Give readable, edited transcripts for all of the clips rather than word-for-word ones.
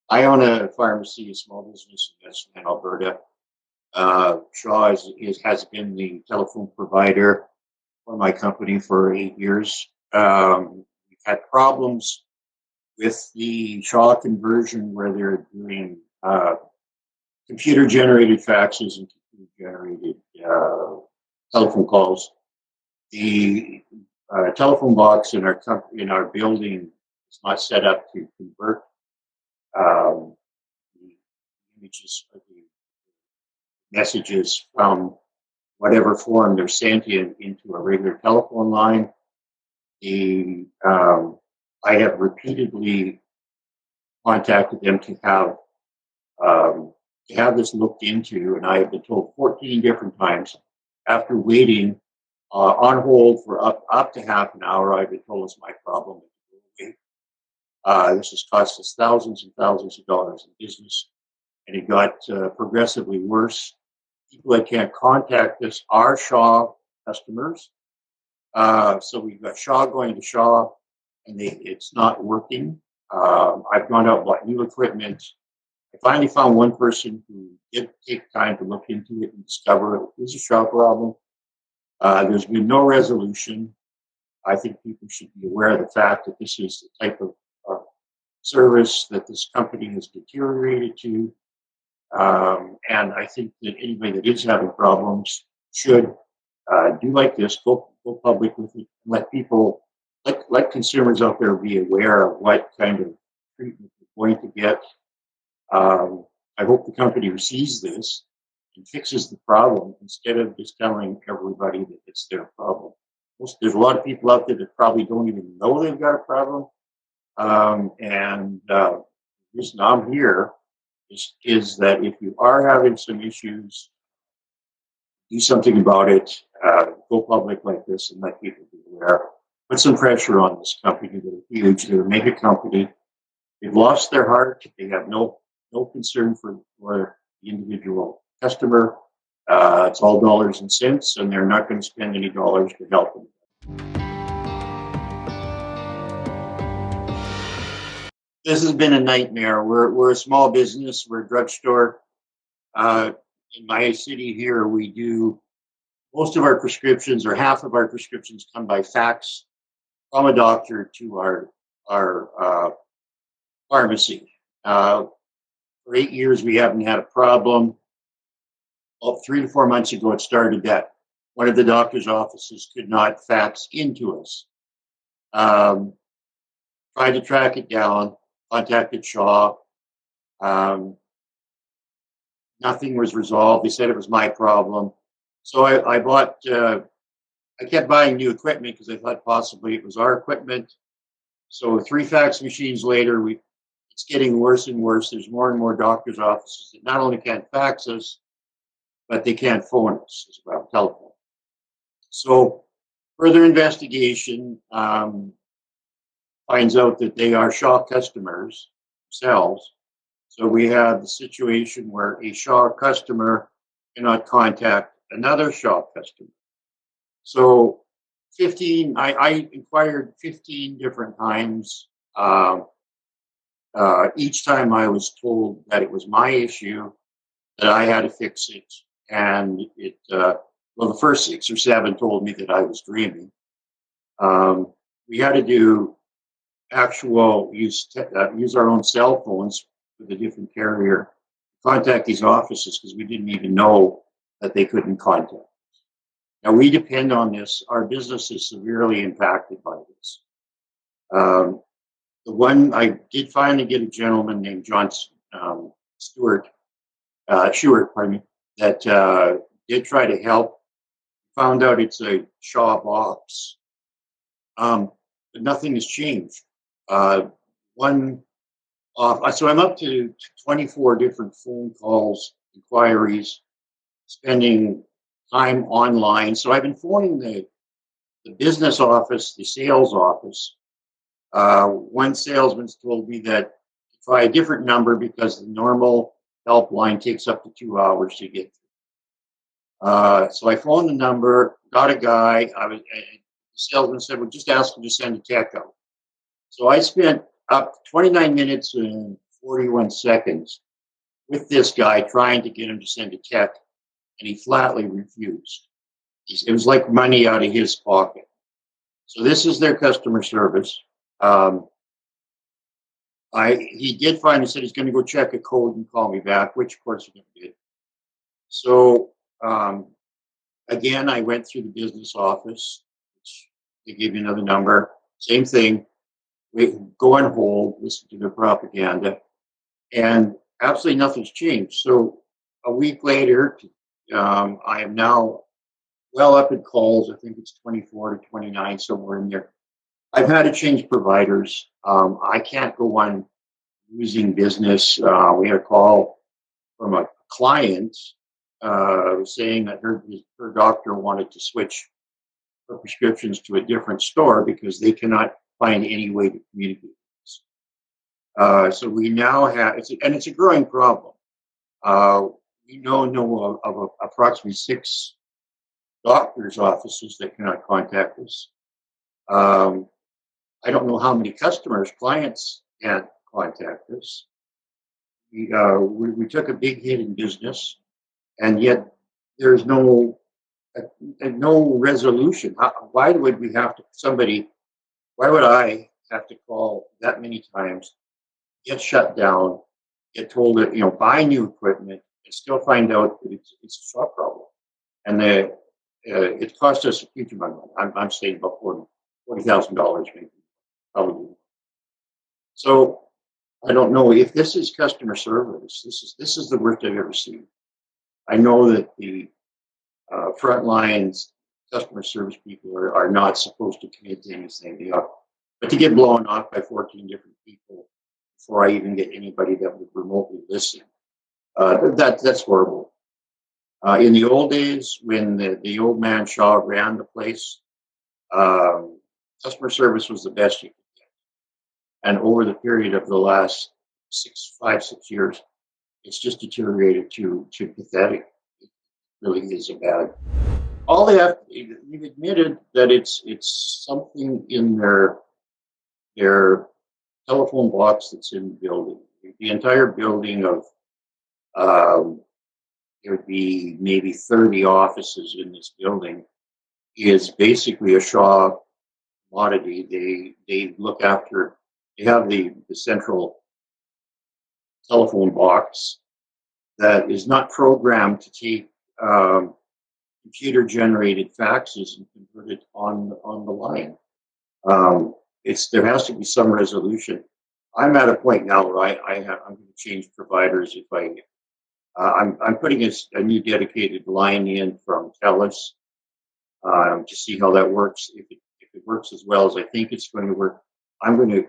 I own a pharmacy, a small business in Western Alberta. Shaw has been the telephone provider for my company for 8 years. We've had problems with the Shaw conversion where they're doing computer generated faxes and computer generated telephone calls. The telephone box in our building is not set up to convert the images or the messages from whatever form they're sent into a regular telephone line. I have repeatedly contacted them to have this looked into, and I have been told 14 different times after waiting on hold for up to half an hour. I've been told it's my problem. This has cost us thousands and thousands of dollars in business, and it got progressively worse. People that can't contact us are Shaw customers. So we've got Shaw going to Shaw, and it's not working. I've gone out and bought new equipment. I finally found one person who did take time to look into it and discover it was a Shaw problem. There's been no resolution. I think people should be aware of the fact that this is the type of service that this company has deteriorated to. And I think that anybody that is having problems should do like this, go public with it, and let consumers out there be aware of what kind of treatment they're going to get. I hope the company sees this and fixes the problem instead of just telling everybody that it's their problem. There's a lot of people out there that probably don't even know they've got a problem. And the reason I'm here is that if you are having some issues, do something about it. Go public like this and let people be aware. Put some pressure on this company. They're huge. They're a mega company. They've lost their heart. They have no concern for the individual customer. It's all dollars and cents, and they're not going to spend any dollars to help them. This has been a nightmare. We're a small business. We're a drugstore. In my city here, we do most of our prescriptions, or half of our prescriptions, come by fax from a doctor to our pharmacy. For 8 years, we haven't had a problem. Well, 3 to 4 months ago, it started that one of the doctor's offices could not fax into us. Tried to track it down, contacted Shaw. Nothing was resolved. They said it was my problem. So I kept buying new equipment because I thought possibly it was our equipment. So 3 fax machines later, it's getting worse and worse. There's more and more doctors' offices that not only can't fax us, but they can't phone us as well, telephone. So further investigation finds out that they are Shaw customers themselves. So we have the situation where a Shaw customer cannot contact another Shaw customer. So I inquired 15 different times. Each time I was told that it was my issue, that I had to fix it. And the first 6 or 7 told me that I was dreaming. We had to do use our own cell phones with a different carrier, contact these offices because we didn't even know that they couldn't contact us. Now we depend on this. Our business is severely impacted by this. The one I did finally get a gentleman named John Stewart, pardon me, that did try to help. Found out it's a Shaw box, but nothing has changed. So I'm up to 24 different phone calls, inquiries, spending time online. So I've been phoning the business office, the sales office. One salesman's told me that to try a different number because the normal helpline takes up to 2 hours to get through. So I phoned the number, got a guy. The salesman said, well, just ask him to send a tech out. So I spent up 29 minutes and 41 seconds with this guy trying to get him to send a check, and he flatly refused. It was like money out of his pocket. So this is their customer service. He did finally said he's going to go check a code and call me back, which of course he did. So again, I went through the business office, which they gave me another number. Same thing. We go on hold, listen to their propaganda, and absolutely nothing's changed. So a week later, I am now well up in calls. I think it's 24 to 29, somewhere in there. I've had to change providers. I can't go on losing business. We had a call from a client saying that her doctor wanted to switch her prescriptions to a different store because they cannot find any way to communicate with us. So we now have, it's a growing problem. We know of approximately 6 doctors' offices that cannot contact us. I don't know how many clients can't contact us. We took a big hit in business, and yet there's no resolution. Why would I have to call that many times, get shut down, get told that, buy new equipment, and still find out that it's a shop problem? And it cost us a huge amount of money. I'm saying about $40,000 maybe, probably. So I don't know if this is customer service. This is the worst I've ever seen. I know that the front lines customer service people are not supposed to commit to anything. But to get blown off by 14 different people before I even get anybody that would remotely listen, that's horrible. In the old days, when the old man Shaw ran the place, customer service was the best you could get. And over the period of the last 6 years, it's just deteriorated to pathetic. It really is a bad. All they have, you've admitted that it's something in their telephone box that's in the building. The entire building of there would be maybe 30 offices in this building is basically a Shaw commodity. They look after. They have the central telephone box that is not programmed to take computer-generated faxes and convert it on the line. There has to be some resolution. I'm at a point now where I'm going to change providers if I'm putting a new dedicated line in from TELUS to see how that works. If it works as well as I think it's going to work, I'm going to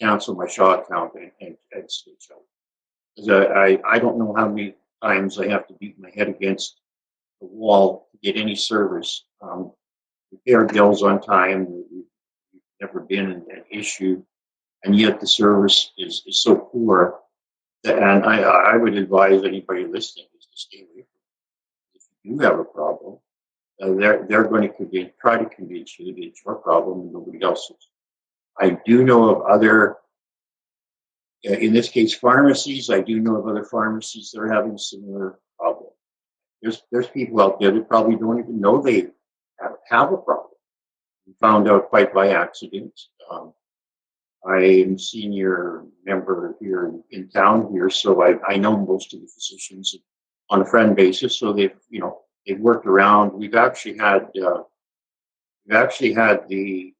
cancel my Shaw account and switch out. Because I don't know how many times I have to beat my head against the wall to get any service. We pay our bills on time. We've never been an issue, and yet the service is so poor. And I would advise anybody listening is to stay away from it. If you do have a problem, they're going to try to convince you that it's your problem and nobody else's. I do know of other, in this case, pharmacies. I do know of other pharmacies that are having a similar problem. There's people out there that probably don't even know they have a problem. We found out quite by accident. I'm a senior member here in town here, so I know most of the physicians on a friend basis. So they've worked around. We've actually had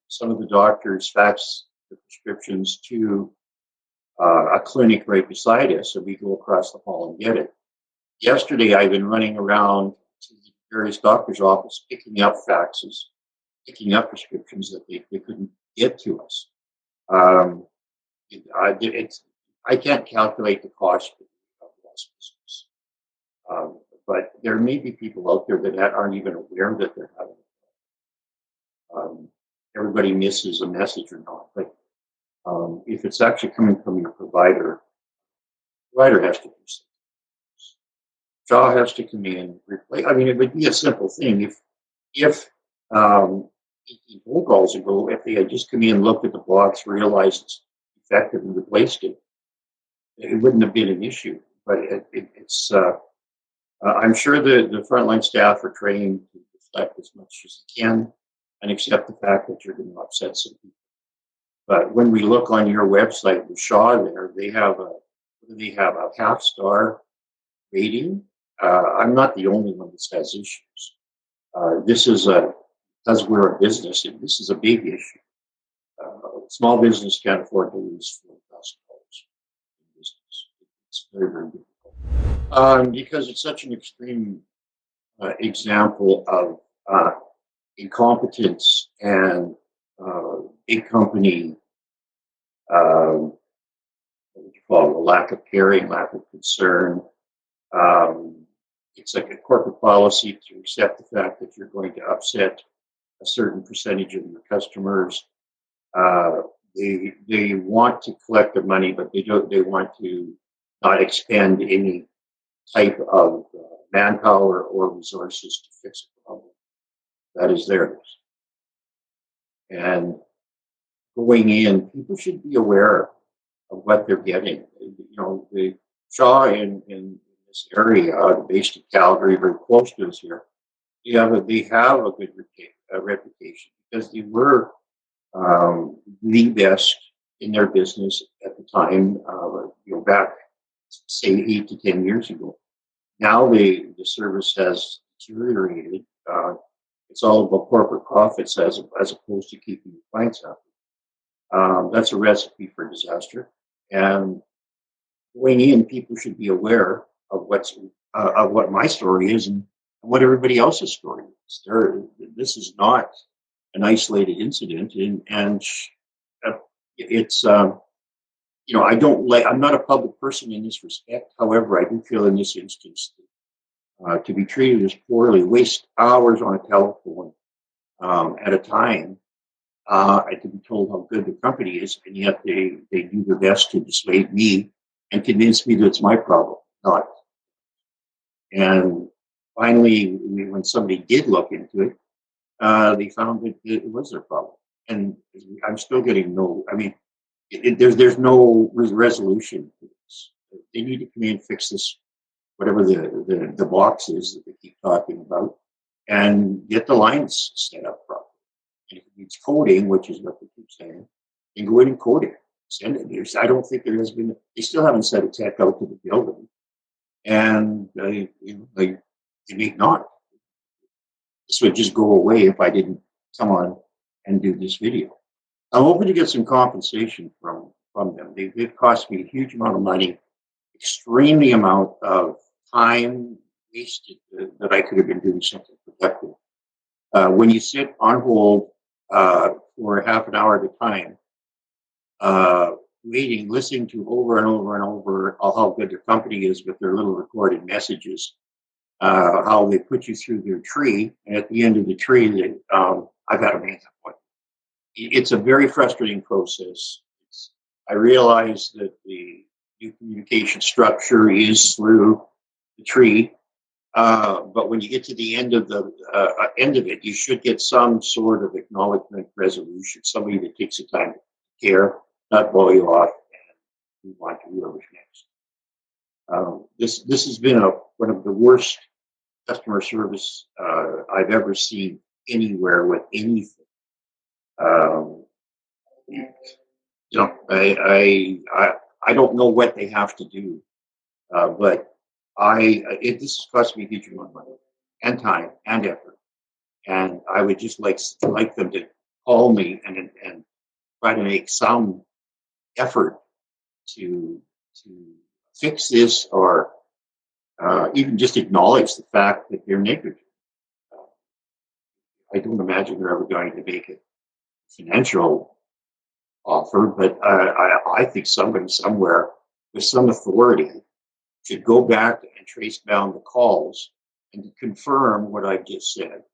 some of the doctors fax the prescriptions to a clinic right beside us, so we go across the hall and get it. Yesterday, I've been running around to the various doctors' offices, picking up faxes, picking up prescriptions that they couldn't get to us. I can't calculate the cost of lost business, but there may be people out there that aren't even aware that they're having it. Everybody misses a message or not, but if it's actually coming from your provider has to do something. Shaw has to come in, replace. I mean, it would be a simple thing if phone calls ago, if they had just come in, looked at the box, realized it's effective, and replaced it. it wouldn't have been an issue. But it's I'm sure the frontline staff are trained to reflect as much as they can and accept the fact that you're going to upset some people. But when we look on your website with Shaw there, they have a half-star rating. I'm not the only one that has issues. This is because we're a business, and this is a big issue. Small business can't afford to lose $4,000 in business. It's very, very difficult. Because it's such an extreme example of incompetence and big company, what would you call it, a lack of caring, lack of concern. It's like a corporate policy to accept the fact that you're going to upset a certain percentage of your customers. They want to collect their money, but they want to not expend any type of manpower or resources to fix a problem that is theirs. And going in, people should be aware of what they're getting. The Shaw in this area, based in Calgary, very close to us here, they have a good reputation because they were the best in their business at the time, back, say, 8 to 10 years ago. Now the service has deteriorated. It's all about corporate profits as opposed to keeping the clients happy. That's a recipe for disaster. And going in, people should be aware of what my story is and what everybody else's story is. This is not an isolated incident, and it's I'm not a public person in this respect. However, I do feel in this instance to be treated as poorly, waste hours on a telephone at a time, and to be told how good the company is, and yet they do their best to dissuade me and convince me that it's my problem, not. And finally, when somebody did look into it, they found that it was their problem. And I'm still getting there's no resolution to this. They need to come in and fix this, whatever the box is that they keep talking about, and get the lines set up properly. And if it needs coding, which is what they keep saying, then go in and code it. Send it. I don't think there has been. They still haven't sent a tech out to the building, and they may not. This would just go away if I didn't come on and do this video. I'm hoping to get some compensation from them. They've cost me a huge amount of money, extremely amount of time wasted that I could have been doing something productive. When you sit on hold for half an hour at a time, waiting, listening to over and over and over how good their company is with their little recorded messages, how they put you through their tree, and at the end of the tree, I've got to make that point. It's a very frustrating process. I realize that the new communication structure is through the tree, but when you get to the end of it, you should get some sort of acknowledgement, resolution, somebody that takes the time to care, not blow you off and move on to whoever's next. This has been one of the worst customer service I've ever seen anywhere with anything. I don't know what they have to do, but this has cost me a huge amount of money and time and effort, and I would just like them to call me and try to make some effort to fix this, or even just acknowledge the fact that they're negligent. I don't imagine they're ever going to make a financial offer, but I think somebody somewhere with some authority should go back and trace down the calls and confirm what I've just said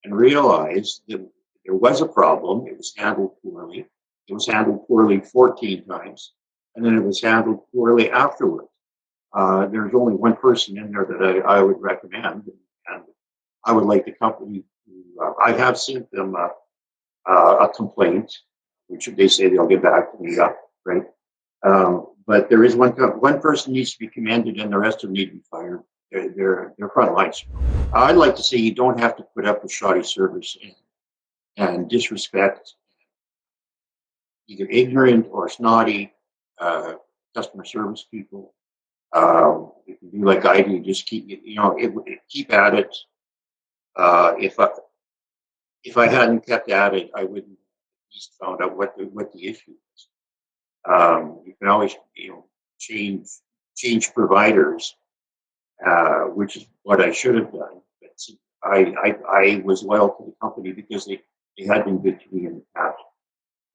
and realize that there was a problem. It was handled poorly. It was handled poorly 14 times, and then it was handled poorly afterwards. There's only one person in there that I would recommend, and I would like the company to, I have sent them a complaint, which they say they'll get back to me, right? But there is one person needs to be commended, and the rest of them need to be fired. They're front lines. I'd like to say you don't have to put up with shoddy service and disrespect either ignorant or snotty customer service people. You can do like I do, just keep at it. If I hadn't kept at it, I wouldn't at least found out what the issue is. You can always change providers, which is what I should have done. But I was loyal to the company because they had been good to me in the past.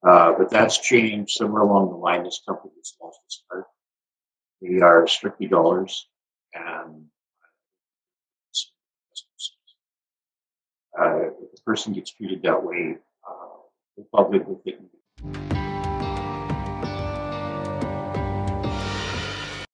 But that's changed somewhere along the line. This company has lost its heart. They are strictly dollars, and if a person gets treated that way, they're probably with it.